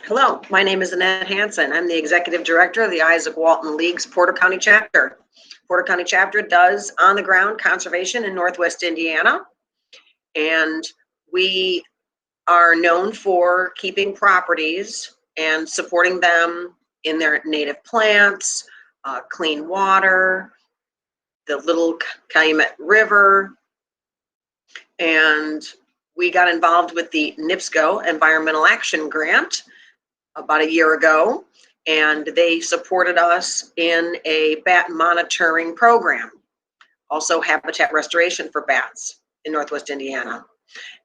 Hello, my name is Annette Hansen. I'm the Executive Director of the Isaac Walton League's Porter County Chapter. Porter County Chapter does on-the-ground conservation in Northwest Indiana, and we are known for keeping properties and supporting them in their native plants, clean water, the Little Calumet River, and we got involved with the NIPSCO Environmental Action Grant about a year ago, and they supported us in a bat monitoring program, also habitat restoration for bats in Northwest Indiana.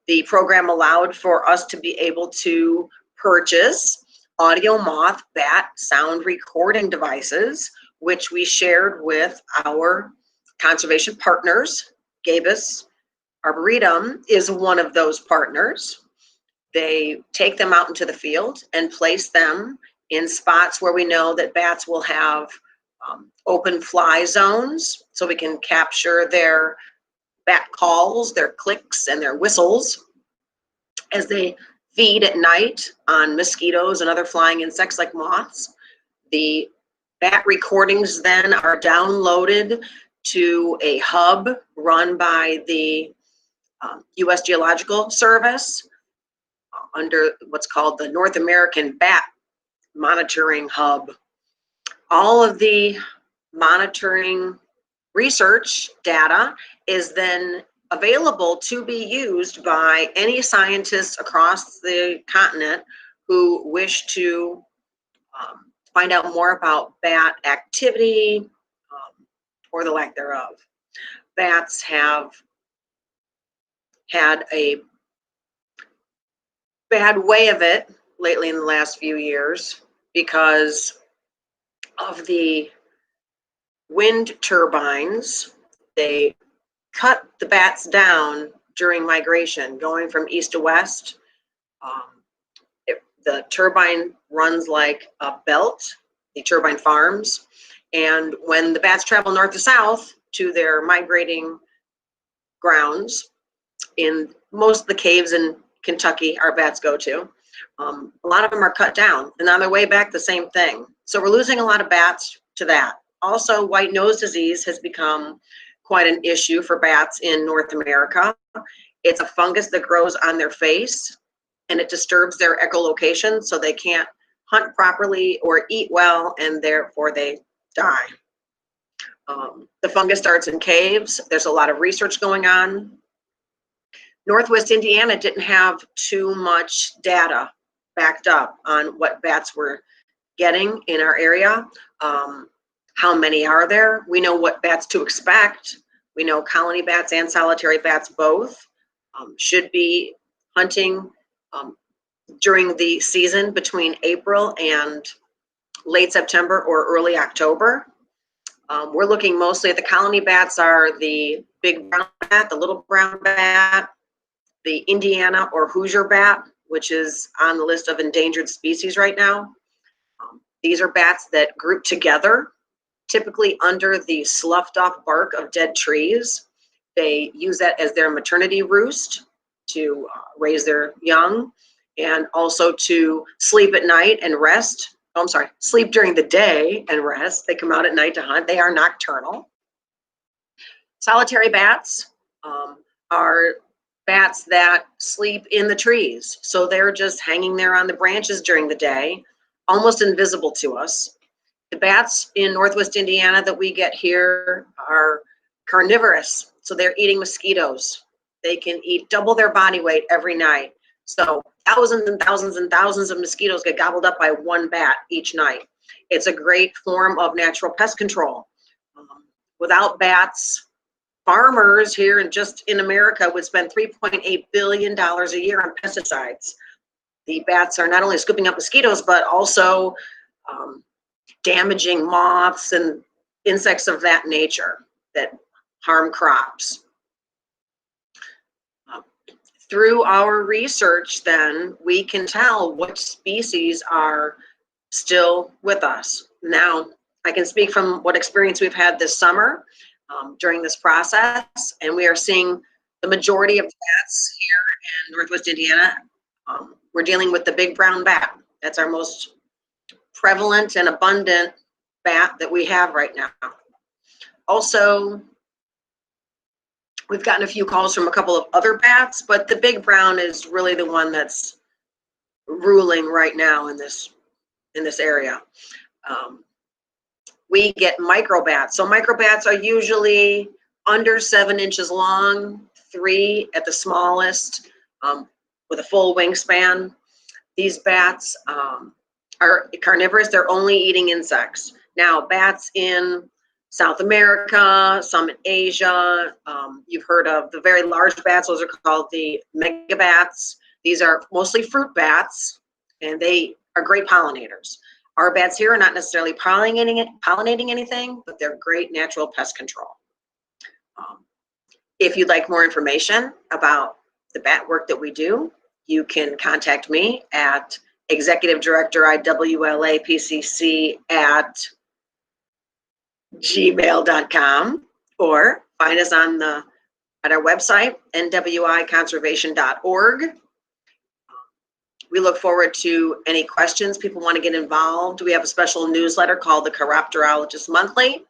The program allowed for us to be able to purchase audio moth bat sound recording devices, which we shared with our conservation partners. Gabis Arboretum is one of those partners. They take them out into the field and place them in spots where we know that bats will have open fly zones, so we can capture their bat calls, their clicks, and their whistles as they feed at night on mosquitoes and other flying insects like moths. The bat recordings then are downloaded to a hub run by the U.S. Geological Service under what's called the North American Bat Monitoring Hub. All of the monitoring research data is then available to be used by any scientists across the continent who wish to find out more about bat activity or the lack thereof. Bats have had a bad way of it lately in the last few years because of the wind turbines. They cut the bats down during migration, going from east to west. The turbine runs like a belt, the turbine farms, and when the bats travel north to south to their migrating grounds, in most of the caves in Kentucky our bats go to, a lot of them are cut down, and on their way back the same thing. So we're losing a lot of bats to that. Also, white nose disease has become quite an issue for bats in North America. It's a fungus that grows on their face, and it disturbs their echolocation, so they can't hunt properly or eat well, and therefore they die. The fungus starts in caves. There's a lot of research going on. Northwest Indiana didn't have too much data backed up on what bats were getting in our area. How many are there? We know what bats to expect. We know colony bats and solitary bats both should be hunting during the season between April and late September or early October. We're looking mostly at the colony bats are the big brown bat, the little brown bat, the Indiana or Hoosier bat, which is on the list of endangered species right now. These are bats that group together, typically under the sloughed off bark of dead trees. They use that as their maternity roost to raise their young, and also to sleep at night and rest. Oh, I'm sorry, sleep during the day and rest. They come out at night to hunt. They are nocturnal. Solitary bats are bats that sleep in the trees. So they're just hanging there on the branches during the day, almost invisible to us. The bats in Northwest Indiana that we get here are carnivorous. So they're eating mosquitoes. They can eat double their body weight every night. So thousands and thousands and thousands of mosquitoes get gobbled up by one bat each night. It's a great form of natural pest control. Without bats, farmers here and just in America would spend $3.8 billion a year on pesticides. The bats are not only scooping up mosquitoes, but also damaging moths and insects of that nature that harm crops. Through our research, then, we can tell which species are still with us. Now, I can speak from what experience we've had this summer during this process, and we are seeing the majority of bats here in Northwest Indiana. We're dealing with the big brown bat That's our most prevalent and abundant bat that we have right now. Also, we've gotten a few calls from a couple of other bats, but the big brown is really the one that's ruling right now in this area. We get micro bats. So micro bats are usually under 7 inches long, 3 at the smallest, with a full wingspan. These bats are carnivorous. They're only eating insects. Now, bats in South America, some in Asia, you've heard of the very large bats. Those are called the mega bats. These are mostly fruit bats, and they are great pollinators. Our bats here are not necessarily pollinating anything, but they're great natural pest control. If you'd like more information about the bat work that we do, you can contact me at Executive Director IWLAPCC@gmail.com, or find us at our website, nwiconservation.org. We look forward to any questions. People want to get involved. We have a special newsletter called the Chiropterologist Monthly,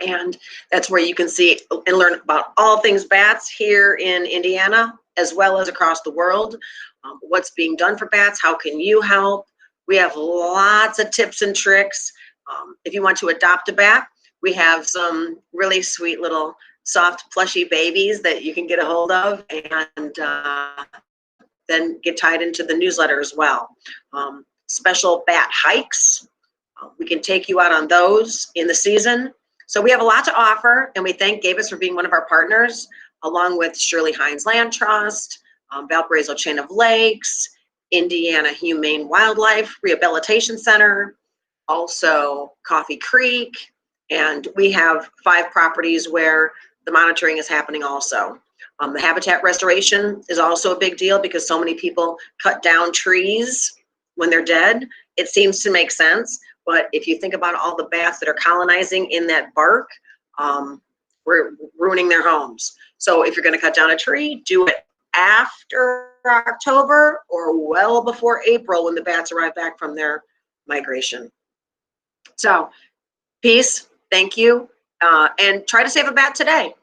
and that's where you can see and learn about all things bats here in Indiana, as well as across the world. What's being done for bats? How can you help? We have lots of tips and tricks. If you want to adopt a bat, we have some really sweet little soft plushy babies that you can get a hold of, and then get tied into the newsletter as well. Special bat hikes. We can take you out on those in the season. So we have a lot to offer, and we thank Gabis for being one of our partners, along with Shirley Hines Land Trust, Valparaiso Chain of Lakes, Indiana Humane Wildlife Rehabilitation Center, also Coffee Creek, and we have 5 properties where the monitoring is happening also. The habitat restoration is also a big deal because so many people cut down trees when they're dead. It seems to make sense, but if you think about all the bats that are colonizing in that bark, we're ruining their homes. So if you're going to cut down a tree, do it after October or well before April when the bats arrive back from their migration. So peace, thank you, and try to save a bat today.